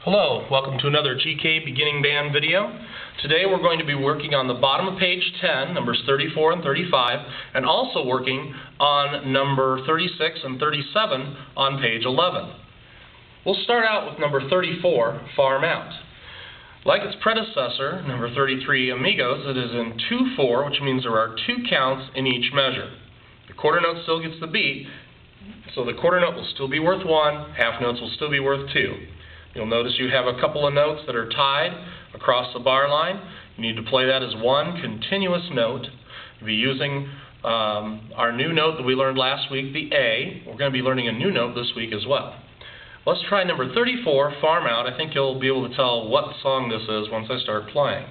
Hello, welcome to another GK Beginning Band video. Today we're going to be working on the bottom of page 10, numbers 34 and 35, and also working on number 36 and 37 on page 11. We'll start out with number 34, Farm Out. Like its predecessor, number 33, Amigos, it is in 2/4, which means there are two counts in each measure. The quarter note still gets the beat, so the quarter note will still be worth 1, half notes will still be worth 2. You'll notice you have a couple of notes that are tied across the bar line. You need to play that as one continuous note. We'll be using our new note that we learned last week, the A. We're going to be learning a new note this week as well. Let's try number 34, Farm Out. I think you'll be able to tell what song this is once I start playing.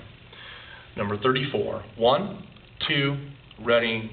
Number 34. 1, 2, ready.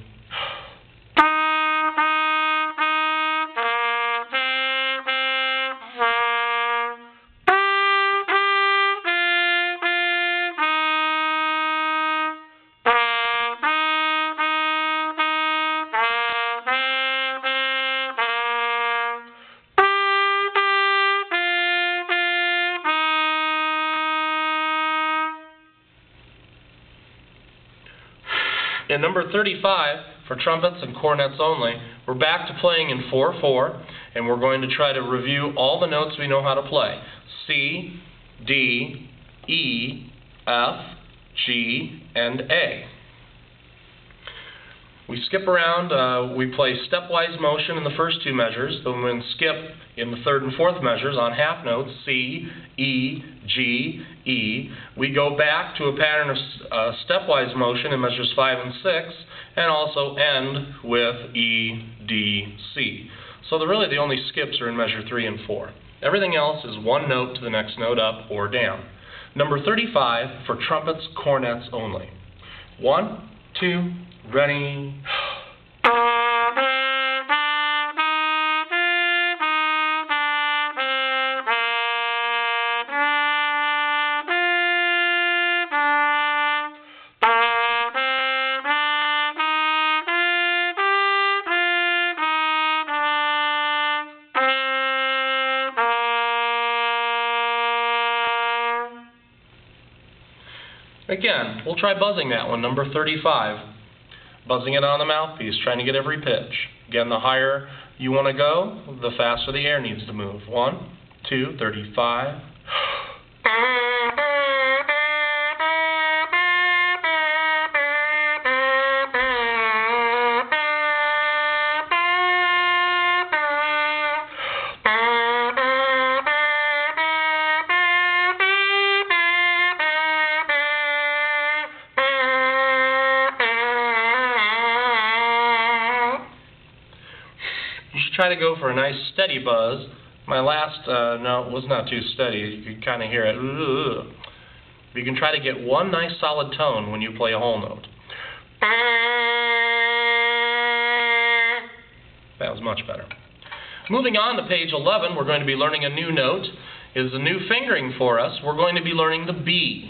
In number 35, for trumpets and cornets only, we're back to playing in 4/4, and we're going to try to review all the notes we know how to play. C, D, E, F, G, and A. We skip around, we play stepwise motion in the first two measures, then we skip in the third and fourth measures on half notes, C, E, G, E. We go back to a pattern of stepwise motion in measures 5 and 6, and also end with E, D, C. So really the only skips are in measure 3 and 4. Everything else is one note to the next note up or down. Number 35 for trumpets, cornets only. 1, 2, ready. Again, we'll try buzzing that one, number 35. Buzzing it on the mouthpiece, trying to get every pitch. Again, the higher you want to go, the faster the air needs to move. 1, 2, 35. Try to go for a nice steady buzz. My last note was not too steady. You could kind of hear it. But you can try to get one nice solid tone when you play a whole note. That was much better. Moving on to page 11, we're going to be learning a new note. It is a new fingering for us. We're going to be learning the B.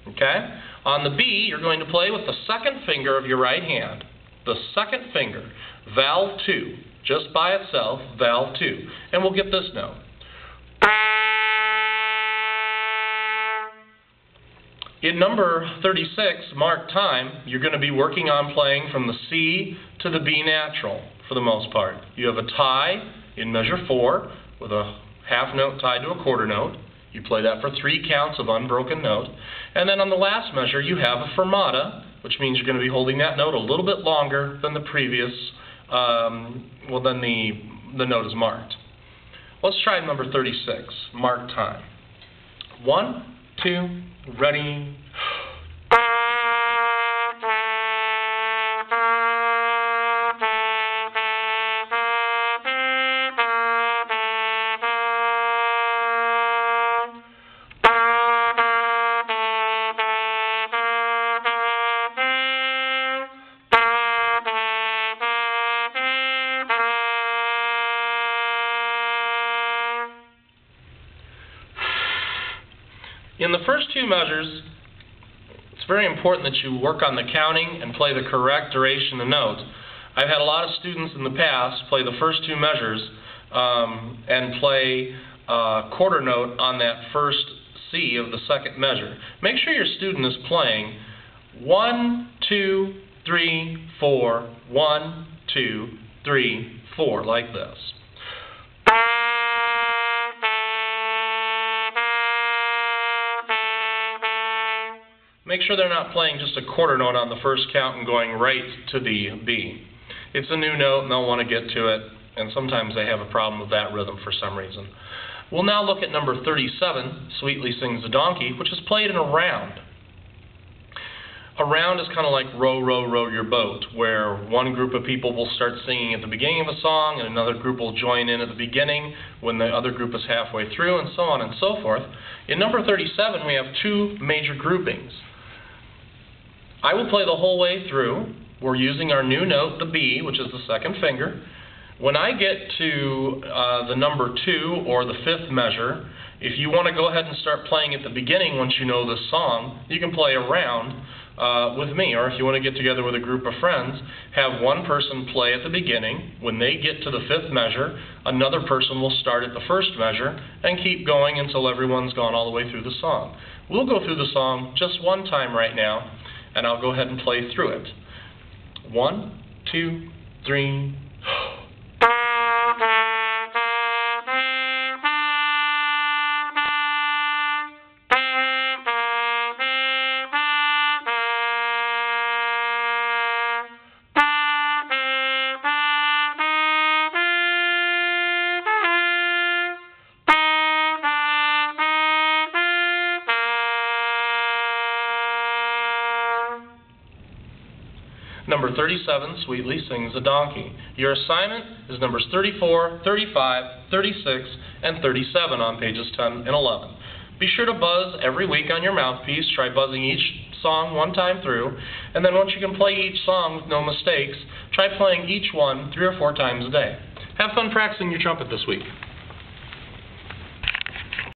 Okay? On the B, you're going to play with the second finger of your right hand. The second finger, valve 2. Just by itself, valve 2. And we'll get this note. In number 36, marked time, you're going to be working on playing from the C to the B natural for the most part. You have a tie in measure 4 with a half note tied to a quarter note. You play that for 3 counts of unbroken note. And then on the last measure, you have a fermata, which means you're going to be holding that note a little bit longer than the previous then the note is marked. Let's try number 36, marked time. 1, 2, ready. In the first two measures, it's very important that you work on the counting and play the correct duration of the note. I've had a lot of students in the past play the first two measures and play quarter note on that first C of the second measure. Make sure your student is playing 1, 2, 3, 4, 1, 2, 3, 4, like this. Make sure they're not playing just a quarter note on the first count and going right to the B. It's a new note and they'll want to get to it, and sometimes they have a problem with that rhythm for some reason. We'll now look at number 37, Sweetly Sings the Donkey, which is played in a round. A round is kind of like row, row, row your boat, where one group of people will start singing at the beginning of a song and another group will join in at the beginning when the other group is halfway through, and so on and so forth. In number 37, we have two major groupings. I will play the whole way through. We're using our new note, the B, which is the second finger. When I get to the number 2 or the fifth measure, if you want to go ahead and start playing at the beginning once you know this song, you can play a round with me. Or if you want to get together with a group of friends, have one person play at the beginning. When they get to the fifth measure, another person will start at the first measure and keep going until everyone's gone all the way through the song. We'll go through the song just one time right now, and I'll go ahead and play through it. 1, 2, 3. Number 37, Sweetly Sings the Donkey. Your assignment is numbers 34, 35, 36, and 37 on pages 10 and 11. Be sure to buzz every week on your mouthpiece. Try buzzing each song one time through, and then once you can play each song with no mistakes, try playing each one 3 or 4 times a day. Have fun practicing your trumpet this week.